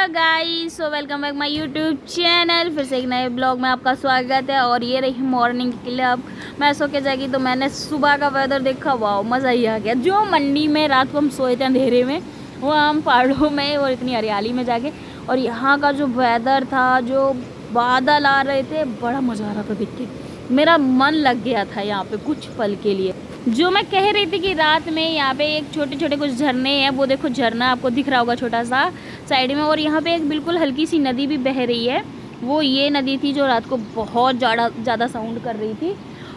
Hello guys, so welcome back my YouTube channel. फिर से एक नए ब्लॉग में आपका स्वागत है। और ये रही मॉर्निंग के लिए। अब मैं सो के जागी तो मैंने सुबह का वेदर देखा, वाह मज़ा ही आ गया। जो मंडी में रात को हम सोए थे अंधेरे में, वो हम पहाड़ों में और इतनी हरियाली में जाके, और यहाँ का जो वेदर था, जो बादल आ रहे थे, बड़ा मज़ा आ रहा था देख के। मेरा मन लग गया था यहाँ पे कुछ पल के लिए। जो मैं कह रही थी कि रात में यहाँ पे एक छोटे छोटे कुछ झरने हैं, वो देखो झरना आपको दिख रहा होगा छोटा सा साइड में। और यहाँ पे एक बिल्कुल हल्की सी नदी भी बह रही है। वो ये नदी थी जो रात को बहुत ज़्यादा साउंड कर रही थी।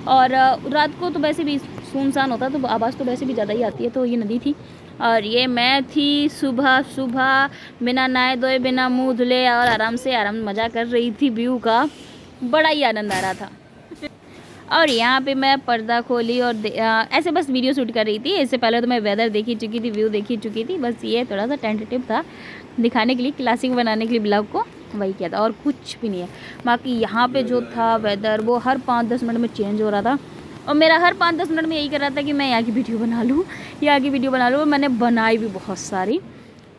और रात को तो वैसे भी सुनसान होता तो आवाज़ तो वैसे भी ज़्यादा ही आती है, तो ये नदी थी। और ये मैं थी सुबह सुबह बिना नहाए धोए बिना मुँह धुले और आराम मज़ा कर रही थी। व्यू का बड़ा ही आनंद आ रहा था। और यहाँ पे मैं पर्दा खोली और ऐसे बस वीडियो शूट कर रही थी। इससे पहले तो मैं वेदर देख ही चुकी थी, व्यू देख ही चुकी थी। बस ये थोड़ा सा टेंटेटिव था दिखाने के लिए, क्लासिक बनाने के लिए ब्लॉग को, वही किया था और कुछ भी नहीं है। बाकी यहाँ पे जो था वेदर वो हर 5-10 मिनट में चेंज हो रहा था। और मेरा हर 5-10 मिनट में यही कर रहा था कि मैं यहाँ की वीडियो बना लूँ, यहाँ की वीडियो बना लूँ। मैंने बनाई भी बहुत सारी।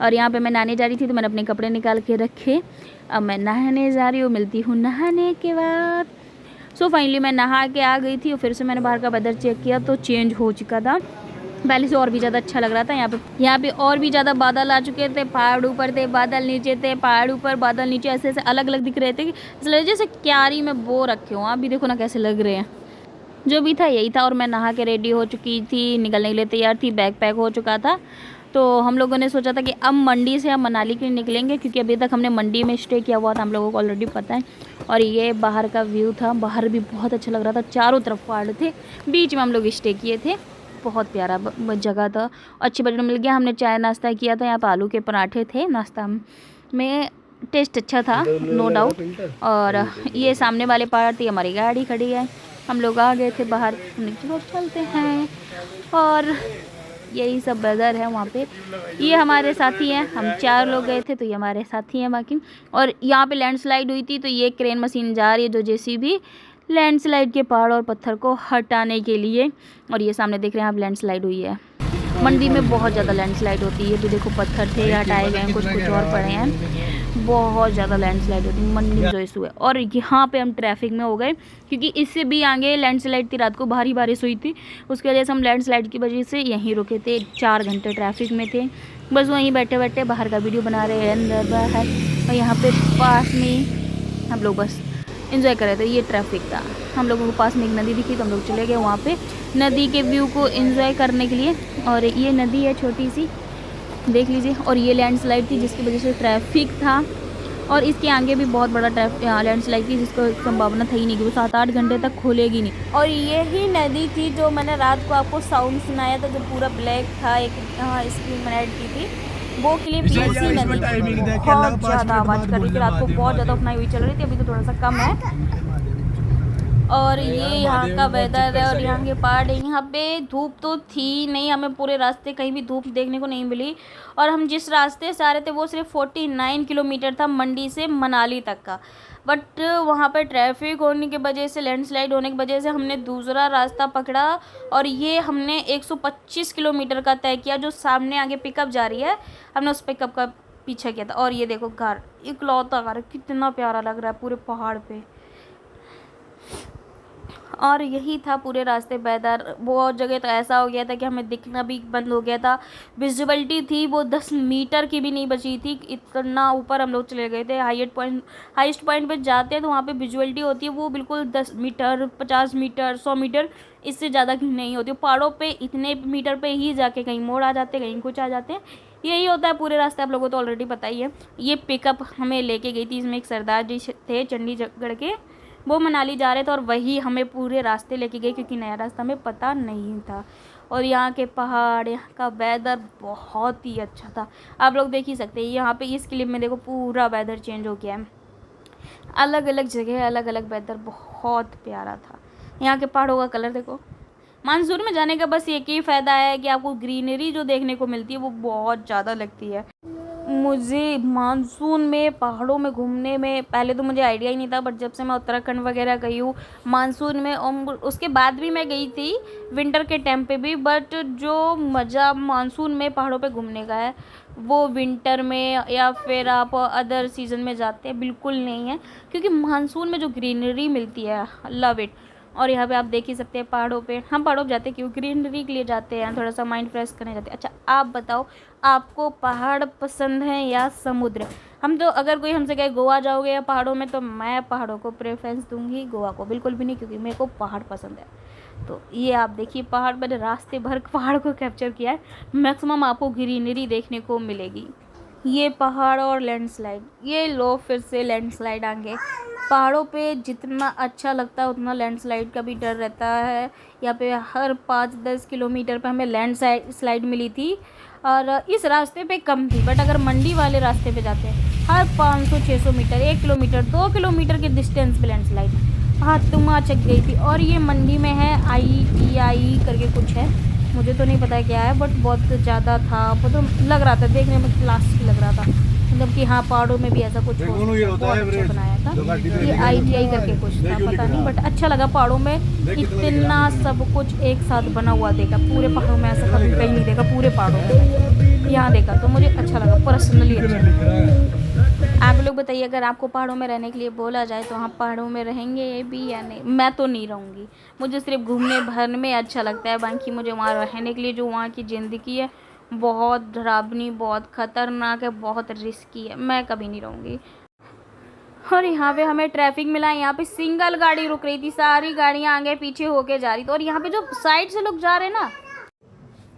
और यहाँ पे मैं नहाने जा रही थी तो मैंने अपने कपड़े निकाल के रखे। अब मैं नहाने जा रही हूँ, मिलती हूँ नहाने के बाद। सो फाइनली मैं नहा के आ गई थी और फिर से मैंने बाहर का वेदर चेक किया तो चेंज हो चुका था। पहले से और भी ज़्यादा अच्छा लग रहा था। यहाँ पे और भी ज़्यादा बादल आ चुके थे। पहाड़ ऊपर थे, बादल नीचे थे, पहाड़ ऊपर बादल नीचे, ऐसे ऐसे अलग अलग दिख रहे थे, इसलिए जैसे क्यारी में बो रखे हो। आप भी देखो ना कैसे लग रहे हैं। जो भी था यही था। और मैं नहा के रेडी हो चुकी थी, निकलने के लिए तैयार थी, बैग पैक हो चुका था। तो हम लोगों ने सोचा था कि अब मंडी से हम मनाली के लिए निकलेंगे, क्योंकि अभी तक हमने मंडी में स्टे किया हुआ था, हम लोगों को ऑलरेडी पता है। और ये बाहर का व्यू था, बाहर भी बहुत अच्छा लग रहा था, चारों तरफ पहाड़ थे, बीच में हम लोग स्टे किए थे। बहुत प्यारा जगह था, अच्छी बजट मिल गया। हमने चाय नाश्ता किया था, यहाँ पर आलू के पराठे थे नाश्ता में, टेस्ट अच्छा था नो डाउट। और ये सामने वाले पहाड़ थी, हमारी गाड़ी खड़ी है, हम लोग आ गए थे बाहर, हमने चलो चलते हैं। और यही सब वेदर है वहाँ पे। ये हमारे साथी हैं, हम 4 लोग गए थे तो ये हमारे साथी हैं बाकी। और यहाँ पे लैंडस्लाइड हुई थी तो ये क्रेन मशीन जा रही है, जो जेसीबी लैंडस्लाइड के पहाड़ और पत्थर को हटाने के लिए। और ये सामने देख रहे हैं आप, लैंडस्लाइड हुई है। मंडी में बहुत ज़्यादा लैंडस्लाइड होती है, तो देखो पत्थर थे हटाए गए हैं, कुछ और पड़े हैं। बहुत ज़्यादा लैंडस्लाइड होती है मंडी में जो इशू है। और यहाँ पे हम ट्रैफिक में हो गए, क्योंकि इससे भी आगे लैंडस्लाइड थी, रात को भारी बारिश हुई थी, उसकी वजह से हम लैंडस्लाइड की वजह से यहीं रुके थे। 4 घंटे ट्रैफिक में थे, बस वहीं बैठे बैठे बाहर का वीडियो बना रहे हैं, अंदर बाहर। और यहाँ पे पास में हम लोग बस एंजॉय कर रहे थे। ये ट्रैफिक था, हम लोगों को पास में एक नदी दिखी तो हम लोग चले गए वहाँ पे नदी के व्यू को एंजॉय करने के लिए। और ये नदी है छोटी सी, देख लीजिए। और ये लैंडस्लाइड थी जिसकी वजह से ट्रैफिक था। और इसके आगे भी बहुत बड़ा लैंडस्लाइड थी, जिसको संभावना था ही नहीं कि वो 7-8 घंटे तक खुलेगी नहीं। और यही नदी थी जो मैंने रात को आपको साउंड सुनाया था, जो पूरा ब्लैक था, एक स्क्रीन में ऐड की थी, वो क्लिप इसी नदी की। बहुत ज़्यादा आवाज़ कर रही थी रात को, बहुत ज़्यादा अपनाई हुई चल रही थी। अभी तो थोड़ा सा कम है। और ये यहाँ का वेदर है और यहाँ के पहाड़। यहाँ पे धूप तो थी नहीं, हमें पूरे रास्ते कहीं भी धूप देखने को नहीं मिली। और हम जिस रास्ते से आ रहे थे वो सिर्फ 49 किलोमीटर था मंडी से मनाली तक का। बट वहाँ पे ट्रैफिक होने की वजह से, लैंडस्लाइड होने की वजह से हमने दूसरा रास्ता पकड़ा। और ये हमने 125 किलोमीटर का तय किया, जो सामने आगे पिकअप जा रही है, हमने उस पिकअप का पीछा किया था। और ये देखो घर, इकलौता घर, कितना प्यारा लग रहा है पूरे पहाड़ पे। और यही था पूरे रास्ते वेदर। बहुत जगह तो ऐसा हो गया था कि हमें दिखना भी बंद हो गया था। विजिबिलिटी थी वो 10 मीटर की भी नहीं बची थी, इतना ऊपर हम लोग चले गए थे। हाईएस्ट पॉइंट पे जाते हैं तो वहाँ पे विजिबिलिटी होती है वो बिल्कुल 10 मीटर, 50 मीटर, 100 मीटर, इससे ज़्यादा की नहीं होती। पहाड़ों पर इतने मीटर पर ही जाके कहीं मोड़ आ जाते, कहीं कुछ आ जाते हैं। यही होता है पूरे रास्ते, आप लोगों को तो ऑलरेडी पता ही है। ये पिकअप हमें लेके गई थी, इसमें एक सरदार जी थे चंडीगढ़ के, वो मनाली जा रहे थे और वही हमें पूरे रास्ते लेके गए, क्योंकि नया रास्ता हमें पता नहीं था। और यहाँ के पहाड़, यहाँ का वेदर बहुत ही अच्छा था। आप लोग देख ही सकते हैं यहाँ पे इस क्लिप में, देखो पूरा वेदर चेंज हो गया है। अलग अलग जगह अलग अलग वेदर, बहुत प्यारा था। यहाँ के पहाड़ों का कलर देखो। मानसून में जाने का बस एक ही फ़ायदा है कि आपको ग्रीनरी जो देखने को मिलती है वो बहुत ज़्यादा लगती है। मुझे मानसून में पहाड़ों में घूमने में पहले तो मुझे आइडिया ही नहीं था, बट जब से मैं उत्तराखंड वगैरह गई हूँ मानसून में, और उसके बाद भी मैं गई थी विंटर के टाइम पे भी, बट जो मज़ा मानसून में पहाड़ों पे घूमने का है वो विंटर में या फिर आप अदर सीज़न में जाते हैं, बिल्कुल नहीं है, क्योंकि मानसून में जो ग्रीनरी मिलती है, लव इट। और यहाँ पे आप देख ही सकते हैं पहाड़ों पे, हम पहाड़ों पे जाते हैं क्यों, ग्रीनरी के लिए जाते हैं, थोड़ा सा माइंड फ्रेश करने जाते हैं। अच्छा आप बताओ, आपको पहाड़ पसंद है या समुद्र? हम तो, अगर कोई हमसे कहे गोवा जाओगे या पहाड़ों में, तो मैं पहाड़ों को प्रेफरेंस दूंगी, गोवा को बिल्कुल भी नहीं, क्योंकि मेरे को पहाड़ पसंद है। तो ये आप देखिए पहाड़, मैंने रास्ते भर पहाड़ को कैप्चर किया है, मैक्सिमम आपको ग्रीनरी देखने को मिलेगी। ये पहाड़ और लैंडस्लाइड, ये लो फिर से लैंडस्लाइड आएंगे। पहाड़ों पे जितना अच्छा लगता है उतना लैंडस्लाइड का भी डर रहता है। यहाँ पे हर 5-10 किलोमीटर पे हमें लैंडस्लाइड मिली थी, और इस रास्ते पे कम थी, बट अगर मंडी वाले रास्ते पे जाते हैं हर 500-600 मीटर, 1 किलोमीटर, 2 किलोमीटर के डिस्टेंस पे लैंडस्लाइड। हाथ तुमा चक गई थी। और ये मंडी में है, ITI करके कुछ है, मुझे तो नहीं पता क्या है, बट बहुत ज़्यादा था, बहुत लग रहा था देखने में, क्लासिक लग रहा था, मतलब कि हाँ पहाड़ों में भी ऐसा कुछ हो, बहुत अच्छा बनाया था। ये ITI करके कुछ था, पता नहीं, बट अच्छा लगा। पहाड़ों में इतना सब कुछ एक साथ बना हुआ देखा, पूरे पहाड़ों में ऐसा कभी कहीं नहीं देखा, पूरे पहाड़ों में यहाँ देखा, तो मुझे अच्छा लगा, पर्सनली अच्छा लगा। आप लोग बताइए, अगर आपको पहाड़ों में रहने के लिए बोला जाए तो आप पहाड़ों में रहेंगे भी या नहीं? मैं तो नहीं रहूँगी, मुझे सिर्फ घूमने भरने में अच्छा लगता है, बाकी मुझे वहाँ रहने के लिए, जो वहाँ की ज़िंदगी है बहुत डरावनी, बहुत ख़तरनाक है, बहुत रिस्की है, मैं कभी नहीं रहूँगी। और यहाँ पे हमें ट्रैफिक मिला, यहाँ पे सिंगल गाड़ी रुक रही थी, सारी गाड़ियाँ आगे पीछे होके जा रही थी। और यहाँ पे जो साइड से लोग जा रहे हैं ना,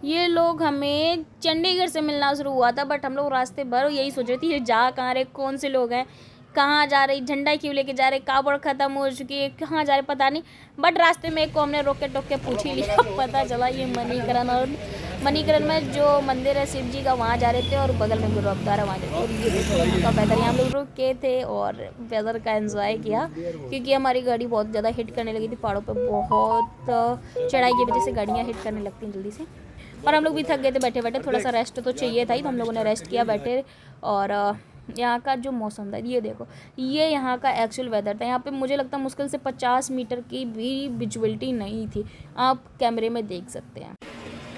ये लोग हमें चंडीगढ़ से मिलना शुरू हुआ था, बट हम लोग रास्ते भर यही सोच रहे थे ये जा कहाँ रहे, कौन से लोग हैं, कहाँ जा रहे, झंडा क्यों लेके जा रहे, कावड़ ख़त्म हो चुकी है, कहाँ जा रहे पता नहीं। बट रास्ते में एक को हमने रोक के टोक के पूछ ही लिया, पता चला ये मणिकरण, और मणिकरण में जो मंदिर है शिव जी का, वहाँ जा रहे थे, और बगल में गुरुद्वारा वहाँ जा रहे थे। और ये देखो यहाँ का वेदर, यहाँ हम लोग रुक के थे और वेदर का एंजॉय किया, क्योंकि हमारी गाड़ी बहुत ज़्यादा हिट करने लगी थी, पहाड़ों पर बहुत चढ़ाई की वजह से गाड़ियाँ हिट करने लगती हैं जल्दी से। और हम लोग भी थक गए थे बैठे बैठे, थोड़ा सा रेस्ट तो चाहिए था ही, तो हम लोगों ने रेस्ट किया बैठे। और यहाँ का जो मौसम था, ये देखो, ये यहाँ का एक्चुअल वेदर था। यहाँ पे मुझे लगता है मुश्किल से 50 मीटर की भी विजुअलिटी नहीं थी, आप कैमरे में देख सकते हैं।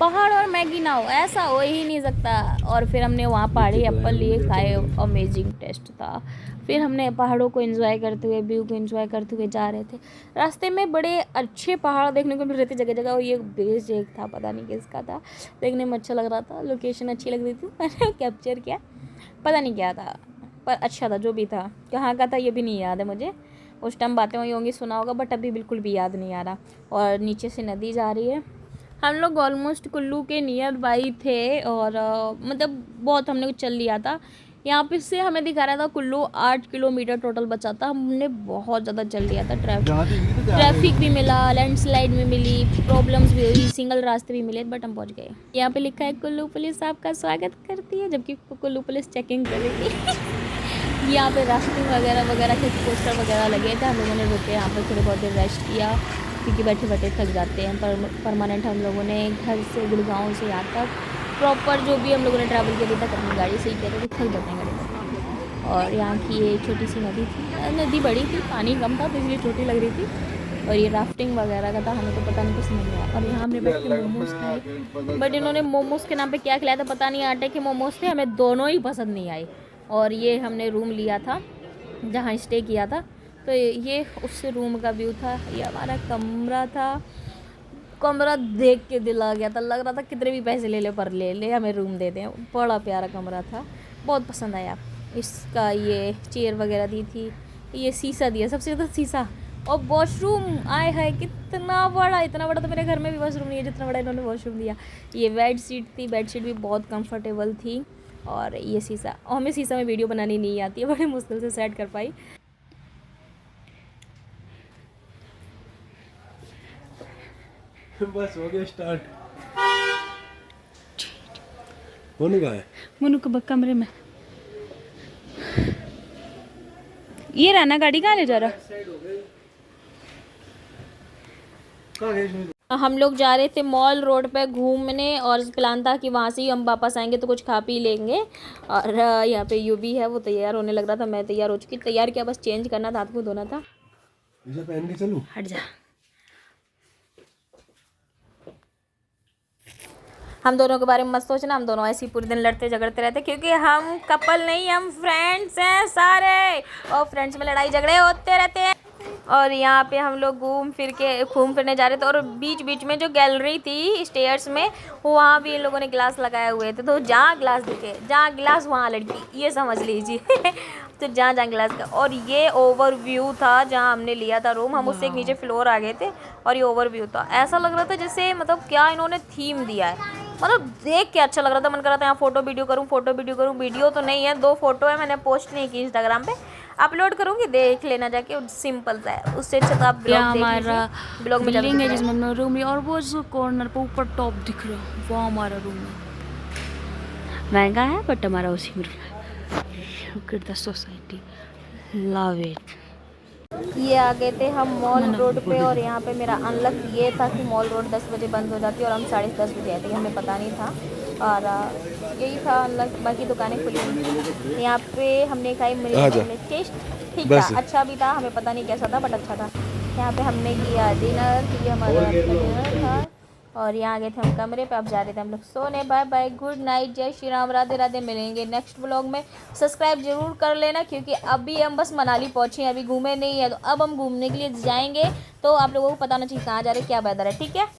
पहाड़ और मैगी ना हो, ऐसा हो ही नहीं सकता। और फिर हमने वहाँ पहाड़ी एप्पल लिए, खाए, अमेजिंग टेस्ट था। फिर हमने पहाड़ों को एंजॉय करते हुए, व्यू को एंजॉय करते हुए जा रहे थे। रास्ते में बड़े अच्छे पहाड़ देखने को मिल रहे थे जगह जगह, और ये बेस एक था, पता नहीं किसका था, देखने में अच्छा लग रहा था, लोकेशन अच्छी लग रही थी, मैंने कैप्चर किया, पता नहीं क्या था, पर अच्छा था जो भी था। कहाँ का था ये भी नहीं याद है मुझे, उस टाइम बातें हुई होंगी, सुना होगा, बट अभी बिल्कुल भी याद नहीं आ रहा। और नीचे से नदी जा रही है, हम लोग ऑलमोस्ट कुल्लू के नियर बाई थे, और मतलब बहुत हमने चल लिया था। यहाँ पे से हमें दिखा रहा था कुल्लू 8 किलोमीटर टोटल बचा था, हमने बहुत ज़्यादा चल लिया था। ट्रैफिक भी मिला, लैंडस्लाइड भी मिली, प्रॉब्लम्स भी हुई, सिंगल रास्ते भी मिले, बट हम पहुँच गए। यहाँ पे लिखा है कुल्लू पुलिस आपका स्वागत करती है, जबकि कुल्लू पुलिस चेकिंग कर रही थी। यहाँ पे राफ्टिंग वगैरह वगैरह के पोस्टर वगैरह लगे थे, हम लोगों ने रुके यहाँ पर, थोड़ी बहुत देर रेस्ट किया, क्योंकि बैठे बैठे थक जाते हैं। परमानेंट हम लोगों ने घर से गुड़गांव से यहाँ तक प्रॉपर जो भी हम लोगों ने ट्रैवल किया तक अपनी गाड़ी से ही किया था, तो थक जाते हैं गाड़ी में। और यहाँ की ये छोटी सी नदी थी, नदी बड़ी थी, पानी कम था, तो इसलिए छोटी लग रही थी। और ये राफ्टिंग वगैरह का था, हमें तो पता नहीं कुछ नहीं हुआ। और यहाँ हमने बैठ के मोमोज़ खाए, बट इन्होंने मोमोज़ के नाम पे क्या खिलाया था पता नहीं, आटे के मोमोज़ थे, हमें दोनों ही पसंद नहीं आए। और ये हमने रूम लिया था जहाँ स्टे किया था, तो ये उस रूम का व्यू था, ये हमारा कमरा था। कमरा देख के दिल आ गया था, लग रहा था कितने भी पैसे ले ले पर ले ले हमें रूम दे दें, बड़ा प्यारा कमरा था, बहुत पसंद आया। इसका ये चेयर वगैरह दी थी, ये शीशा दिया, सबसे ज़्यादा शीशा। और वॉशरूम आए है कितना बड़ा, इतना बड़ा तो मेरे घर में भी वॉशरूम नहीं है जितना बड़ा इन्होंने वॉशरूम दिया। ये बेड शीट थी, बेड शीट भी बहुत कंफर्टेबल थी। और ये शीशा, और हमें शीशा में वीडियो बनानी नहीं आती है, बड़ी मुश्किल से सेट कर पाई। बस हो गया स्टार्ट। मोनू कहाँ है? मोनू को कमरे में। ये रहना, गाड़ी कहाँ ले जा रहा? हम लोग जा रहे थे मॉल रोड पे घूमने, और प्लान था कि वहाँ से ही हम वापस आएंगे तो कुछ खा पी लेंगे। और यहाँ पे यूबी है, वो तैयार होने लग रहा था, मैं तैयार हो चुकी, तैयार क्या, बस चेंज करना था, हाथ मुँह धोना था। पहन के चलूं? हट जा। हम दोनों के बारे में मत सोचना, हम दोनों ऐसे ही पूरे दिन लड़ते झगड़ते रहते, क्योंकि हम कपल नहीं, हम फ्रेंड्स हैं सारे, और फ्रेंड्स में लड़ाई झगड़े होते रहते हैं। और यहाँ पे हम लोग घूम फिरने जा रहे थे, और बीच बीच में जो गैलरी थी स्टेयर्स में, वहाँ भी इन लोगों ने ग्लास लगाए हुए थे, तो जहाँ ग्लास दिखे, जहाँ ग्लास वहाँ लड़की, ये समझ लीजिए। तो जहाँ ग्लास का, और ये ओवरव्यू था जहाँ हमने लिया था रूम, हम उससे एक नीचे फ्लोर आ गए थे, और ये ओवरव्यू था। ऐसा लग रहा था जैसे मतलब क्या इन्होंने थीम दिया है, मतलब देख के अच्छा लग रहा था, मन कर रहा था यहाँ फोटो वीडियो करूँ। वीडियो तो नहीं है, 2 फोटो है, मैंने पोस्ट नहीं की इंस्टाग्राम पे, अपलोड करूँगी, देख लेना जाके, सिंपल सा है, उससे अच्छा तो आप ब्लॉग देख लीजिए, ब्लॉग में बिल्डिंग है जिसमें अपना रूम है, और वो जो कॉर्नर पे ऊपर टॉप दिख रहा है वो हमारा रूम है। महंगा है बट हमारा उसी में रूम है। Look at the society, love it. ये आ गए थे हम मॉल रोड पे, और यहाँ पे मेरा अनलक ये था कि मॉल रोड 10 बजे बंद हो जाती है, और हम 10:30 बजे आए थे, हमें पता नहीं था, और यही था अनलक, बाकी दुकानें खुली हुई। यहाँ पे हमने खाई मिर्ची, टेस्ट ठीक था, अच्छा भी था, हमें पता नहीं कैसा था बट अच्छा था। यहाँ पे हमने किया डिनर, ये हमारा डिनर था, और यहाँ आ गए थे हम कमरे पे, अब जा रहे थे हम लोग सोने। बाय बाय, गुड नाइट, जय श्री राम, राधे राधे। मिलेंगे नेक्स्ट व्लॉग में, सब्सक्राइब जरूर कर लेना, क्योंकि अभी हम बस मनाली पहुँचे हैं, अभी घूमे नहीं है, तो अब हम घूमने के लिए जाएंगे, तो आप लोगों को पता होना चाहिए कहाँ जा रहे हैं, क्या वेदर है, ठीक है।